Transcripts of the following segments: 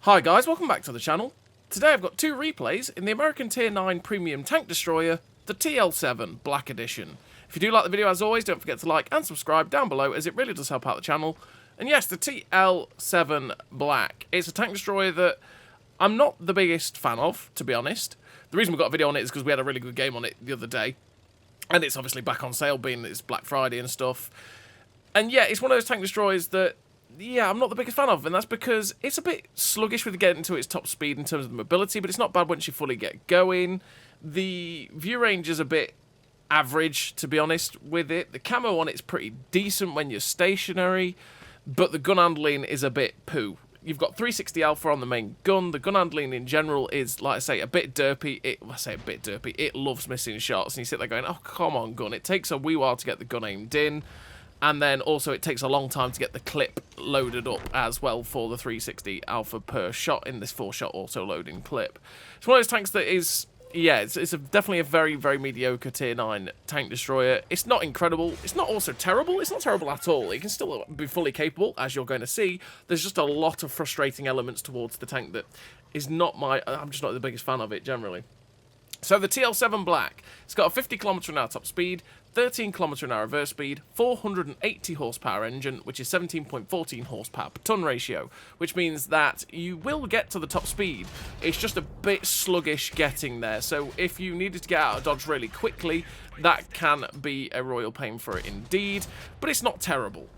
Hi guys, welcome back to the channel. Today I've got two replays in the American Tier 9 Premium Tank Destroyer, the TL7 Black Edition. If you do like the video, as always, don't forget to like and subscribe down below, as it really does help out the channel. And yes, the TL7 Black. It's a tank destroyer that I'm not the biggest fan of, to be honest. The reason we got a video on it is because we had a really good game on it the other day. And it's obviously back on sale, being it's Black Friday and stuff. And yeah, it's one of those tank destroyers that, yeah, I'm not the biggest fan of, and that's because it's a bit sluggish with getting to its top speed in terms of the mobility, but it's not bad once you fully get going. The view range is a bit average, to be honest, with it. The camo on it's pretty decent when you're stationary, but the gun handling is a bit poo. You've got 360 alpha on the main gun. The gun handling in general is, like I say, a bit derpy. It loves missing shots, and you sit there going, oh, come on, gun. It takes a wee while to get the gun aimed in. And then also it takes a long time to get the clip loaded up as well for the 360 alpha per shot in this 4-shot auto-loading clip. It's one of those tanks that is, yeah, it's definitely a very, very mediocre Tier 9 tank destroyer. It's not incredible. It's not also terrible. It's not terrible at all. It can still be fully capable, as you're going to see. There's just a lot of frustrating elements towards the tank that is not I'm just not the biggest fan of it, generally. So the TL7 Black, it's got a 50 km/h top speed, 13 km/h reverse speed, 480 horsepower engine, which is 17.14 horsepower per ton ratio, which means that you will get to the top speed. It's just a bit sluggish getting there, so if you needed to get out of dodge really quickly, that can be a royal pain for it indeed, but it's not terrible.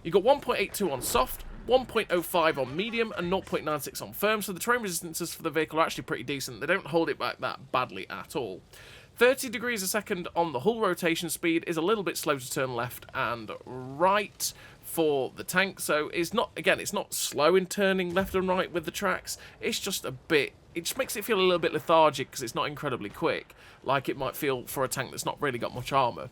You've got 1.82 on soft, 1.05 on medium, and 0.96 on firm, so the terrain resistances for the vehicle are actually pretty decent. They don't hold it back that badly at all. 30 degrees a second on the hull rotation speed is a little bit slow to turn left and right for the tank, so it's not, again, it's not slow in turning left and right with the tracks, it's just a bit, it just makes it feel a little bit lethargic because it's not incredibly quick, like it might feel for a tank that's not really got much armour.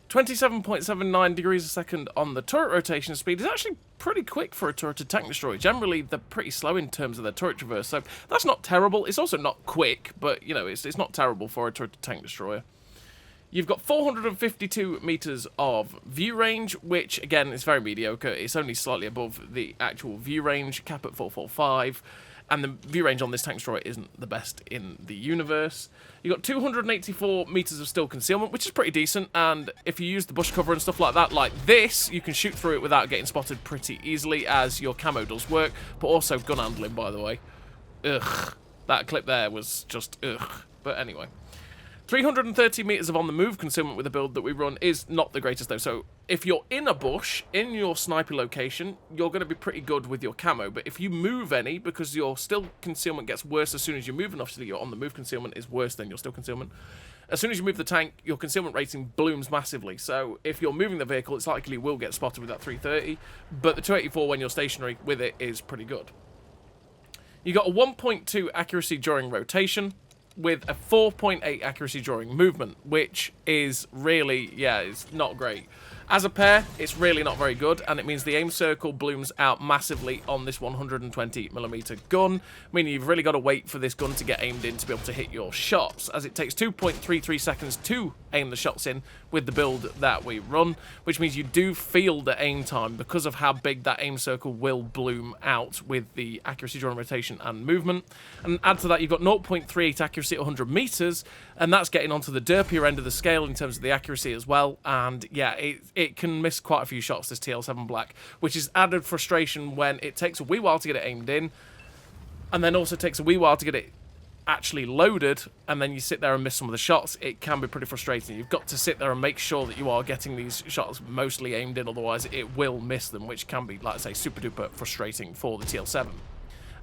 27.79 degrees a second on the turret rotation speed is actually pretty quick for a turreted tank destroyer. Generally, they're pretty slow in terms of their turret traverse, so that's not terrible. It's also not quick, but, you know, it's not terrible for a turreted tank destroyer. You've got 452 meters of view range, which, again, is very mediocre. It's only slightly above the actual view range, cap at 445. And the view range on this tank destroyer isn't the best in the universe. You've got 284 meters of still concealment, which is pretty decent, and if you use the bush cover and stuff like that, like this, you can shoot through it without getting spotted pretty easily, as your camo does work, but also gun handling, by the way. Ugh. That clip there was just ugh. But anyway. 330 meters of on-the-move concealment with the build that we run is not the greatest, though. So if you're in a bush, in your sniper location, you're going to be pretty good with your camo. But if you move any, because your still concealment gets worse as soon as you move, and obviously your on-the-move concealment is worse than your still concealment, as soon as you move the tank, your concealment rating blooms massively. So if you're moving the vehicle, it's likely you will get spotted with that 330. But the 284 when you're stationary with it is pretty good. You got a 1.2 accuracy during rotation, with a 4.8 accuracy during movement, which is really, yeah, it's not great. As a pair, it's really not very good, and it means the aim circle blooms out massively on this 120mm gun, meaning you've really got to wait for this gun to get aimed in to be able to hit your shots, as it takes 2.33 seconds to aim the shots in with the build that we run, which means you do feel the aim time because of how big that aim circle will bloom out with the accuracy during rotation and movement. And add to that, you've got 0.38 accuracy at 100 meters, and that's getting onto the derpier end of the scale in terms of the accuracy as well, and yeah, it can miss quite a few shots, this TL7 Black, which is added frustration when it takes a wee while to get it aimed in, and then also takes a wee while to get it actually loaded, and then you sit there and miss some of the shots. It can be pretty frustrating. You've got to sit there and make sure that you are getting these shots mostly aimed in, otherwise it will miss them, which can be, like I say, super duper frustrating for the TL7.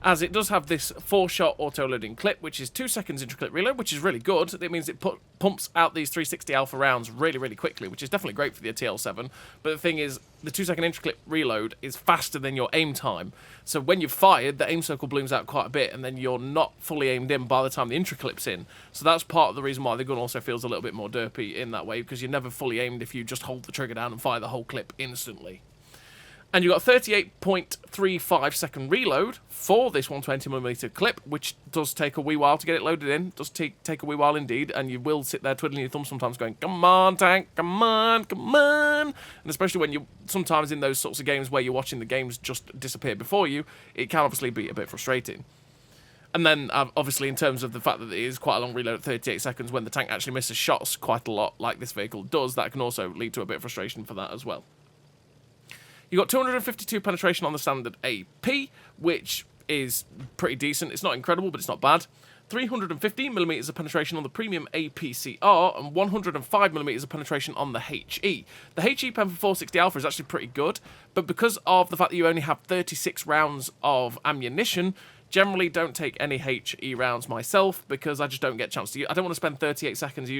As it does have this 4-shot auto-loading clip, which is 2 seconds intra-clip reload, which is really good. It means it pumps out these 360 alpha rounds really, really quickly, which is definitely great for the TL7. But the thing is, the 2-second intra-clip reload is faster than your aim time. So when you've fired, the aim circle blooms out quite a bit, and then you're not fully aimed in by the time the intra-clip's in. So that's part of the reason why the gun also feels a little bit more derpy in that way, because you're never fully aimed if you just hold the trigger down and fire the whole clip instantly. And you got a 38.35 second reload for this 120mm clip, which does take a wee while to get it loaded in. Does take a wee while indeed, and you will sit there twiddling your thumbs sometimes going, come on, tank, come on, come on. And especially when you, sometimes in those sorts of games where you're watching the games just disappear before you, it can obviously be a bit frustrating. And then, obviously, in terms of the fact that it is quite a long reload at 38 seconds, when the tank actually misses shots quite a lot, like this vehicle does, that can also lead to a bit of frustration for that as well. You got 252 penetration on the standard AP, which is pretty decent. It's not incredible, but it's not bad. 315mm of penetration on the premium APCR, and 105mm of penetration on the HE. The HE pen for 460 Alpha is actually pretty good, but because of the fact that you only have 36 rounds of ammunition, generally don't take any HE rounds myself, because I just don't get a chance to use. I don't want to spend 38 seconds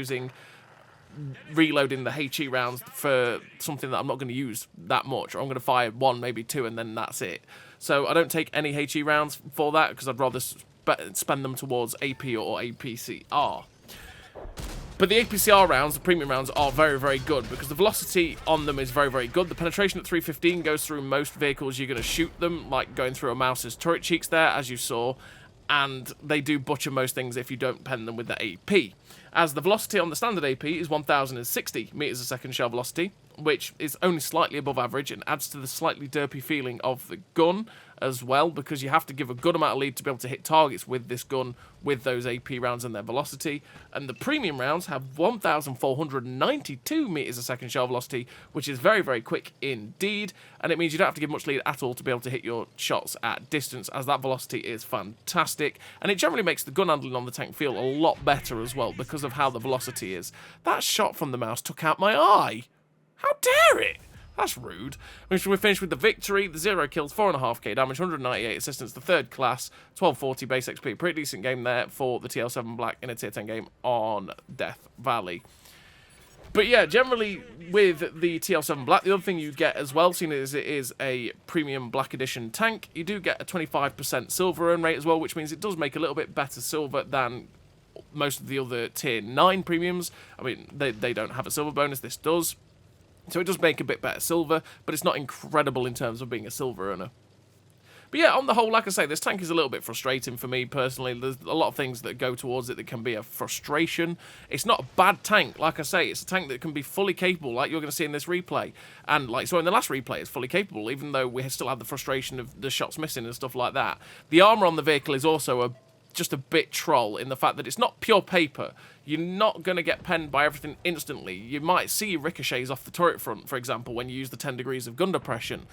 reloading the HE rounds for something that I'm not going to use that much, or I'm going to fire one, maybe two, and then that's it. So I don't take any HE rounds for that, because I'd rather spend them towards AP or APCR. But the APCR rounds, the premium rounds, are very, very good, because the velocity on them is very, very good. The penetration at 315 goes through most vehicles you're going to shoot them, like going through a mouse's turret cheeks there, as you saw, and they do butcher most things if you don't pen them with the AP. As the velocity on the standard AP is 1,060 meters a second shell velocity, which is only slightly above average and adds to the slightly derpy feeling of the gun as well, because you have to give a good amount of lead to be able to hit targets with this gun with those AP rounds and their velocity. And the premium rounds have 1,492 meters a second shell velocity, which is very, very quick indeed, and it means you don't have to give much lead at all to be able to hit your shots at distance, as that velocity is fantastic, and it generally makes the gun handling on the tank feel a lot better as well because of how the velocity is. That shot from the mouse took out my eye. How dare it? That's rude. We finished with the victory, the 0 kills, 4.5k damage, 198 assistance, the third class, 1240 base XP. Pretty decent game there for the TL7 Black in a tier 10 game on Death Valley. But yeah, generally with the TL7 Black, the other thing you get as well, seeing as it is a premium Black Edition tank, you do get a 25% silver earn rate as well, which means it does make a little bit better silver than most of the other tier 9 premiums. I mean, they don't have a silver bonus, this does. So it does make a bit better silver, but it's not incredible in terms of being a silver earner. But yeah, on the whole, like I say, this tank is a little bit frustrating for me personally. There's a lot of things that go towards it that can be a frustration. It's not a bad tank, like I say. It's a tank that can be fully capable, like you're going to see in this replay. And like so in the last replay, it's fully capable, even though we still have the frustration of the shots missing and stuff like that. The armour on the vehicle is also just a bit troll in the fact that it's not pure paper. You're not going to get penned by everything instantly. You might see ricochets off the turret front, for example, when you use the 10 degrees of gun depression.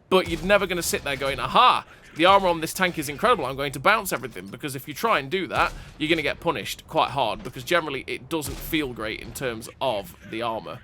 But you're never going to sit there going, aha, the armour on this tank is incredible, I'm going to bounce everything. Because if you try and do that, you're going to get punished quite hard, because generally it doesn't feel great in terms of the armour.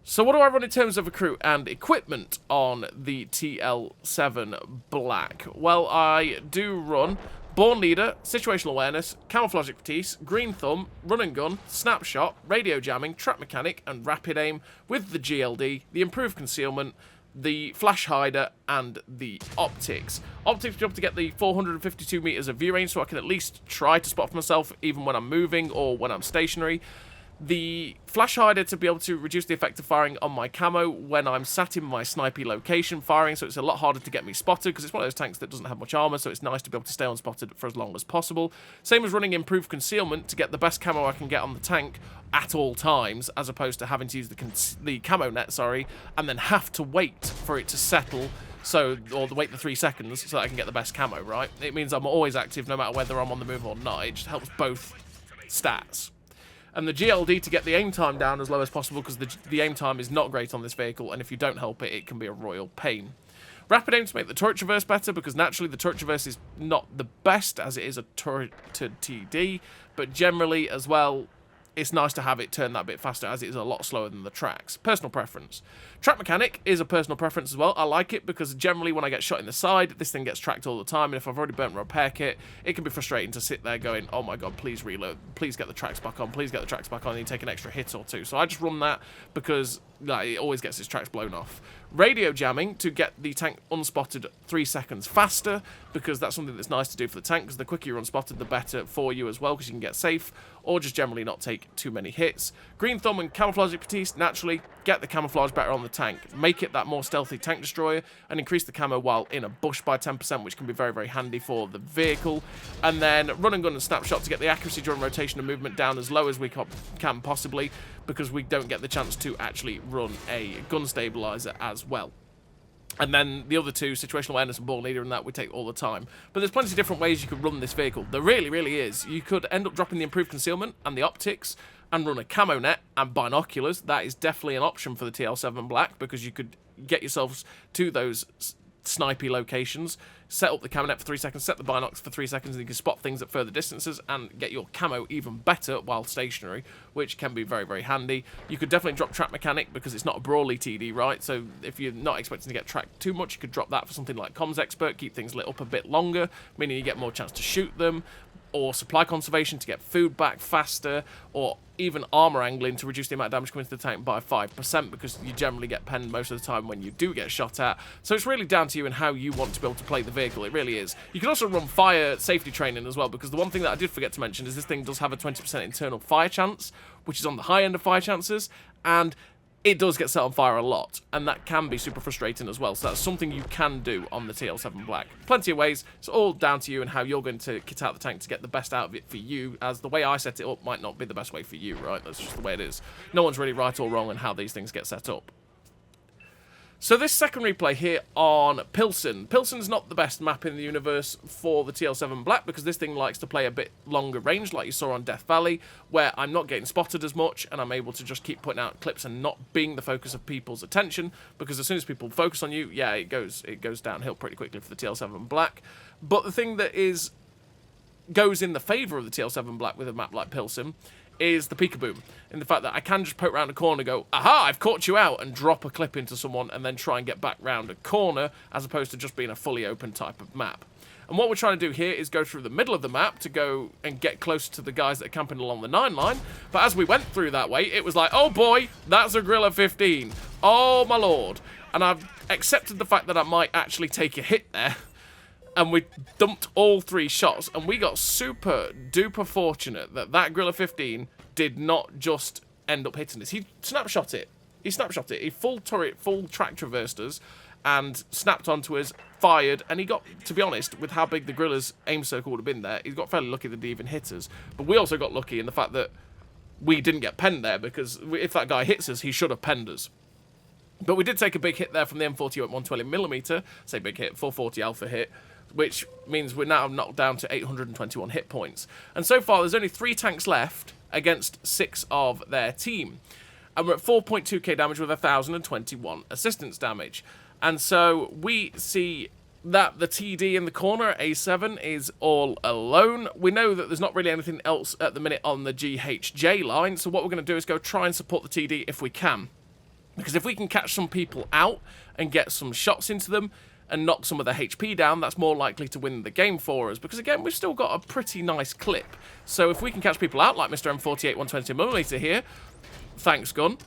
So what do I run in terms of recruit and equipment on the TL7 Black? Well, I do run Born Leader, Situational Awareness, Camouflage Expertise, Green Thumb, Run and Gun, Snapshot, Radio Jamming, Trap Mechanic, and Rapid Aim with the GLD, the Improved Concealment, the Flash Hider, and the Optics. Optics to be able to get the 452 meters of view range, so I can at least try to spot for myself even when I'm moving or when I'm stationary. The Flash Hider to be able to reduce the effect of firing on my camo when I'm sat in my snipey location firing, so it's a lot harder to get me spotted, because it's one of those tanks that doesn't have much armor, so it's nice to be able to stay unspotted for as long as possible. Same as running Improved Concealment to get the best camo I can get on the tank at all times, as opposed to having to use the camo net, and then have to wait for it to settle, or wait the 3 seconds so that I can get the best camo, right? It means I'm always active no matter whether I'm on the move or not. It just helps both stats. And the GLD to get the aim time down as low as possible, because the aim time is not great on this vehicle, and if you don't help it, it can be a royal pain. Rapid Aim to make the turret traverse better, because naturally the turret traverse is not the best, as it is a turreted TD, but generally as well, it's nice to have it turn that bit faster, as it is a lot slower than the tracks. Personal preference. Track Mechanic is a personal preference as well. I like it because generally when I get shot in the side, this thing gets tracked all the time, and if I've already burnt my repair kit, it can be frustrating to sit there going, oh my god, please reload, please get the tracks back on, please get the tracks back on, and you take an extra hit or two. So I just run that because it always gets its tracks blown off. Radio jamming to get the tank unspotted 3 seconds faster, because that's something that's nice to do for the tank, because the quicker you're unspotted, the better for you as well, because you can get safe, or just generally not take too many hits. Green Thumb and Camouflage Expertise, naturally, get the camouflage better on the tank. Make it that more stealthy tank destroyer, and increase the camo while in a bush by 10%, which can be very, very handy for the vehicle. And then Run and Gun and Snapshot to get the accuracy during rotation and movement down as low as we can possibly, because we don't get the chance to actually run a gun stabilizer as well. And then the other two, situational awareness and ball leader, and that we take all the time. But there's plenty of different ways you could run this vehicle. There really, really is. You could end up dropping the improved concealment and the optics and run a camo net and binoculars. That is definitely an option for the TL7 Black, because you could get yourselves to those snipey locations, set up the camo net for 3 seconds, set the binocs for 3 seconds, and you can spot things at further distances and get your camo even better while stationary, which can be very, very handy. You could definitely drop Track Mechanic, because it's not a brawly TD, right? So if you're not expecting to get tracked too much, you could drop that for something like Comms Expert, keep things lit up a bit longer, meaning you get more chance to shoot them, or Supply Conservation to get food back faster, or even Armour Angling to reduce the amount of damage coming to the tank by 5%, because you generally get penned most of the time when you do get shot at. So it's really down to you and how you want to be able to play the vehicle. It really is. You can also run fire safety training as well, because the one thing that I did forget to mention is this thing does have a 20% internal fire chance, which is on the high end of fire chances, and it does get set on fire a lot, and that can be super frustrating as well. So that's something you can do on the TL7 Black. Plenty of ways. It's all down to you and how you're going to kit out the tank to get the best out of it for you, as the way I set it up might not be the best way for you, right? That's just the way it is. No one's really right or wrong on how these things get set up. So this second replay here on Pilsen. Pilsen's not the best map in the universe for the TL7 Black, because this thing likes to play a bit longer range, like you saw on Death Valley, where I'm not getting spotted as much, and I'm able to just keep putting out clips and not being the focus of people's attention, because as soon as people focus on you, yeah, it goes downhill pretty quickly for the TL7 Black. But the thing that goes in the favour of the TL7 Black with a map like Pilsen is the peekaboo, in the fact that I can just poke around a corner and go, aha, I've caught you out, and drop a clip into someone and then try and get back round a corner, as opposed to just being a fully open type of map. And what we're trying to do here is go through the middle of the map to go and get close to the guys that are camping along the 9 line, but as we went through that way, it was like, oh boy, that's a Gorilla 15. Oh my lord. And I've accepted the fact that I might actually take a hit there, and we dumped all 3 shots, and we got super duper fortunate that that Gorilla 15 did not just end up hitting us. He snapshot it. He full turret, full track traversed us, and snapped onto us, fired, and he got, to be honest, with how big the Gorilla's aim circle would have been there, he got fairly lucky that he even hit us. But we also got lucky in the fact that we didn't get penned there, because if that guy hits us, he should have penned us. But we did take a big hit there from the M40 at 120mm, say big hit, 440 alpha hit, which means we're now knocked down to 821 hit points. And so far, there's only 3 tanks left against 6 of their team. And we're at 4.2k damage with 1,021 assistance damage. And so we see that the TD in the corner at A7 is all alone. We know that there's not really anything else at the minute on the GHJ line, so what we're going to do is go try and support the TD if we can. Because if we can catch some people out and get some shots into them, and knock some of the HP down, that's more likely to win the game for us. Because again, we've still got a pretty nice clip. So if we can catch people out like Mr. M48 120mm here, thanks gun.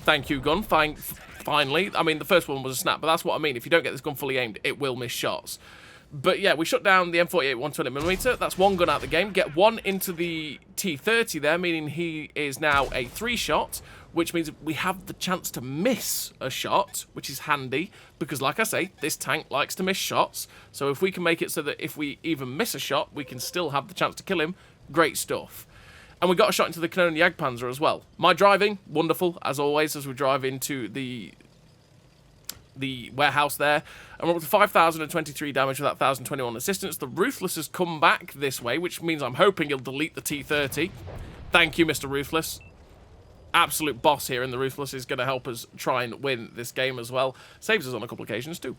Thank you gun, finally. I mean, the first one was a snap, but that's what I mean. If you don't get this gun fully aimed, it will miss shots. But yeah, we shut down the M48 120mm. That's 1 gun out of the game. Get 1 into the T30 there, meaning he is now a 3-shot, which means we have the chance to miss a shot, which is handy, because like I say, this tank likes to miss shots. So if we can make it so that if we even miss a shot, we can still have the chance to kill him, great stuff. And we got a shot into the Canon Jagdpanzer as well. My driving, wonderful, as always, as we drive into the warehouse there, and we're up to 5,023 damage with that 1,021 assistance. The Ruthless has come back this way, which means I'm hoping he'll delete the T30. Thank you, Mr. Ruthless. Absolute boss here, and the Ruthless is going to help us try and win this game as well. Saves us on a couple of occasions too.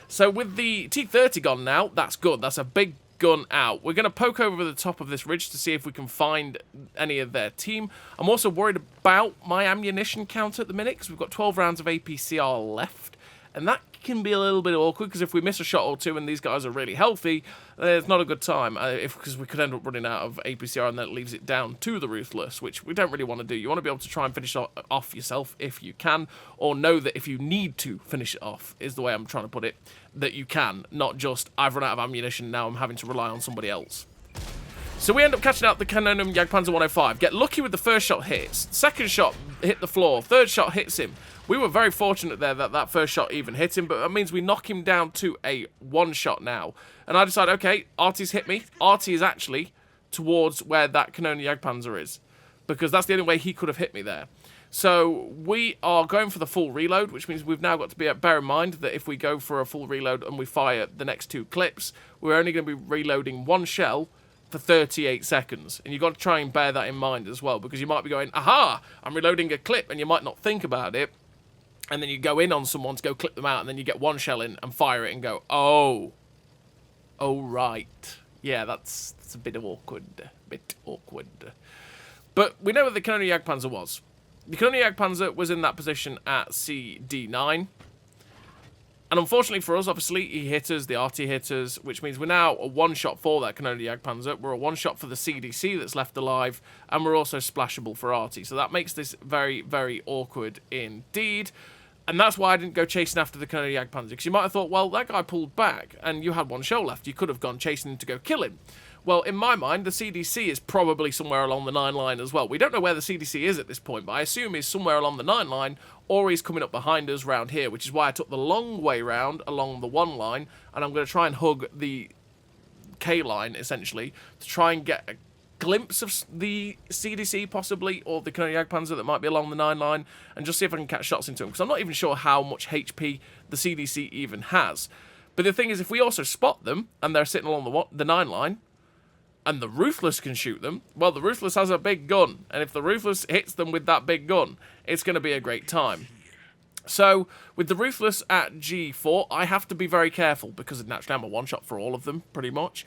So with the T30 gone now, that's good. That's a big gun out. We're going to poke over the top of this ridge to see if we can find any of their team. I'm also worried about my ammunition count at the minute, because we've got 12 rounds of APCR left, and that can be a little bit awkward, because if we miss a shot or two and these guys are really healthy, it's not a good time, because we could end up running out of APCR, and then it leaves it down to the Ruthless, which we don't really want to do. You want to be able to try and finish off yourself if you can, or know that if you need to finish it off, is the way I'm trying to put it, that you can, not just, I've run out of ammunition, now I'm having to rely on somebody else. So we end up catching out the Canonium Jagdpanzer 105. Get lucky with the first shot hits. Second shot hit the floor. Third shot hits him. We were very fortunate there that that first shot even hit him, but that means we knock him down to a one shot now. And I decide, okay, Artie's hit me. Artie is actually towards where that Canonium Jagdpanzer is, because that's the only way he could have hit me there. So we are going for the full reload, which means we've now got to bear in mind that if we go for a full reload and we fire the next two clips, we're only going to be reloading one shell for 38 seconds, and you've got to try and bear that in mind as well, because you might be going, aha, I'm reloading a clip, and you might not think about it, and then you go in on someone to go clip them out, and then you get one shell in and fire it and go, oh right, yeah, that's a bit awkward, But we know where the Canonium Jagdpanzer was. The Canonium Jagdpanzer was in that position at CD9. And unfortunately for us, obviously, he hit us, the RT hit us, which means we're now a one-shot for that Canonium Jagdpanzer. We're a one-shot for the CDC that's left alive, and we're also splashable for RT. So that makes this very, very awkward indeed. And that's why I didn't go chasing after the Canonium Jagdpanzer, because you might have thought, well, that guy pulled back, and you had one shell left. You could have gone chasing him to go kill him. Well, in my mind, the CDC is probably somewhere along the 9 line as well. We don't know where the CDC is at this point, but I assume he's somewhere along the 9 line, or he's coming up behind us round here, which is why I took the long way round along the 1 line, and I'm going to try and hug the K line, essentially, to try and get a glimpse of the CDC, possibly, or the Canonium Jagdpanzer that might be along the 9 line, and just see if I can catch shots into him, because I'm not even sure how much HP the CDC even has. But the thing is, if we also spot them, and they're sitting along the 9 line, and the Ruthless can shoot them, well, the Ruthless has a big gun, and if the Ruthless hits them with that big gun, it's going to be a great time. So, with the Ruthless at G4, I have to be very careful, because naturally I'm a one-shot for all of them, pretty much.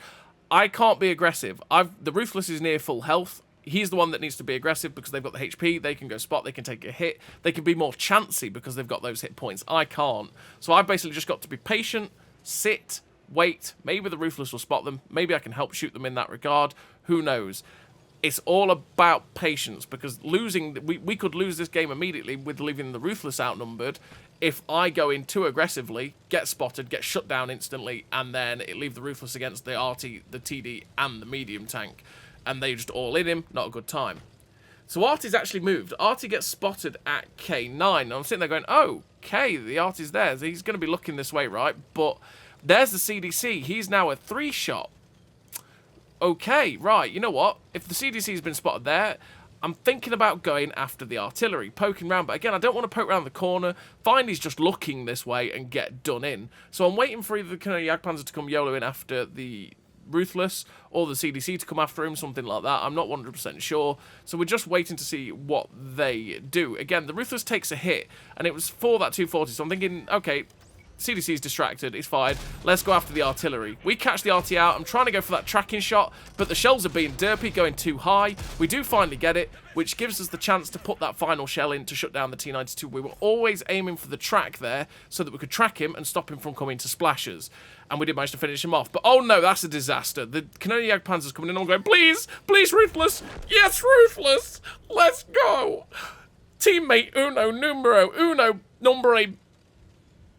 I can't be aggressive. The Ruthless is near full health. He's the one that needs to be aggressive, because they've got the HP, they can go spot, they can take a hit, they can be more chancy, because they've got those hit points. I can't. So I've basically just got to be patient, sit, wait, maybe the Ruthless will spot them, maybe I can help shoot them in that regard, who knows. It's all about patience, because we could lose this game immediately with leaving the Ruthless outnumbered if I go in too aggressively, get spotted, get shut down instantly, and then it leave the Ruthless against the RT, the TD, and the medium tank, and they just all in him, not a good time. So Artie's actually moved. Artie gets spotted at K9, and I'm sitting there going, oh, K, the Artie's there, so he's going to be looking this way, right? But there's the CDC. He's now a 3-shot. Okay, right, you know what? If the CDC's been spotted there, I'm thinking about going after the artillery, poking round. But again, I don't want to poke round the corner, find he's just looking this way and get done in. So I'm waiting for either the Canonium Jagdpanzer to come YOLO in after the Ruthless, or the CDC to come after him, something like that. I'm not 100% sure. So we're just waiting to see what they do. Again, the Ruthless takes a hit, and it was for that 240, so I'm thinking, okay, CDC's distracted, it's fine. Let's go after the artillery. We catch the RT out. I'm trying to go for that tracking shot, but the shells are being derpy, going too high. We do finally get it, which gives us the chance to put that final shell in to shut down the T-92. We were always aiming for the track there so that we could track him and stop him from coming to splashes. And we did manage to finish him off. But oh no, that's a disaster. The Canonium Jagdpanzer's coming in and I'm going, please, please, Ruthless. Yes, Ruthless. Let's go. Teammate uno numero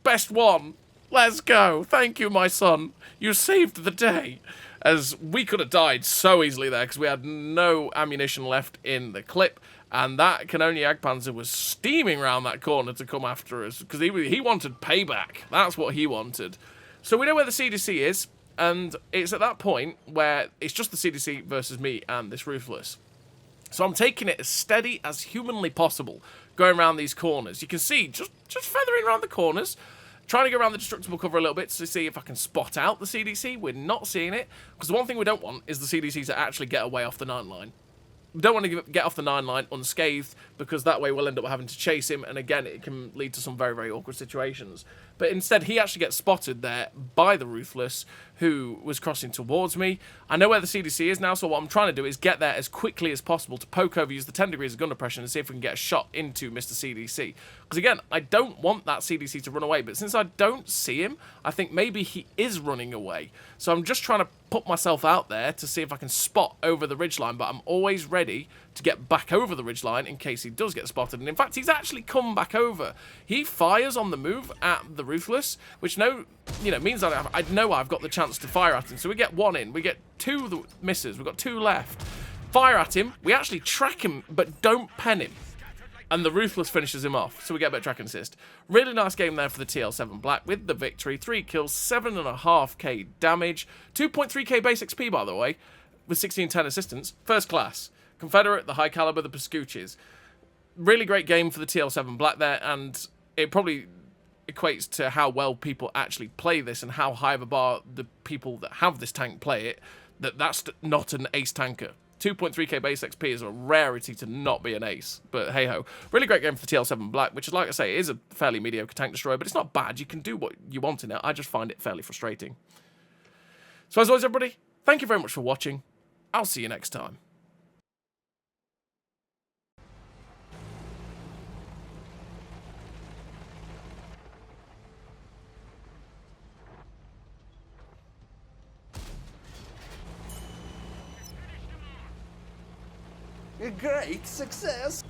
best one. Let's go. Thank you, my son. You saved the day. As we could have died so easily there because we had no ammunition left in the clip. And that Canonium Jagdpanzer was steaming around that corner to come after us because he wanted payback. That's what he wanted. So we know where the CDC is. And it's at that point where it's just the CDC versus me and this Ruthless. So I'm taking it as steady as humanly possible, going around these corners. You can see, just feathering around the corners, trying to go around the destructible cover a little bit to see if I can spot out the CDC. We're not seeing it, because the one thing we don't want is the CDC to actually get away off the 9 line. We don't want to get off the 9 line unscathed, because that way we'll end up having to chase him, and again, it can lead to some very, very awkward situations. But instead, he actually gets spotted there by the Ruthless, who was crossing towards me. I know where the CDC is now, so what I'm trying to do is get there as quickly as possible to poke over, use the 10 degrees of gun depression, and see if we can get a shot into Mr. CDC. Because again, I don't want that CDC to run away, but since I don't see him, I think maybe he is running away. So I'm just trying to put myself out there to see if I can spot over the ridgeline, but I'm always ready to get back over the ridgeline in case he does get spotted. And in fact, he's actually come back over. He fires on the move at the Ruthless, which means that I know I've got the chance to fire at him. So we get one in, we get two misses, we've got two left. Fire at him, we actually track him, but don't pen him. And the Ruthless finishes him off, so we get a bit of track and assist. Really nice game there for the TL7 Black with the victory. 3 kills, 7.5k damage, 2.3k base XP, by the way, with 1610 assistance. First class. Confederate, the high caliber, the Pascucci's. Really great game for the TL7 Black there, and it probably equates to how well people actually play this and how high of a bar the people that have this tank play it, that's not an ace tanker. 2.3k base XP is a rarity to not be an ace, but hey-ho. Really great game for the TL7 Black, which is, like I say, is a fairly mediocre tank destroyer, but it's not bad. You can do what you want in it. I just find it fairly frustrating. So as always, everybody, thank you very much for watching. I'll see you next time. A great success!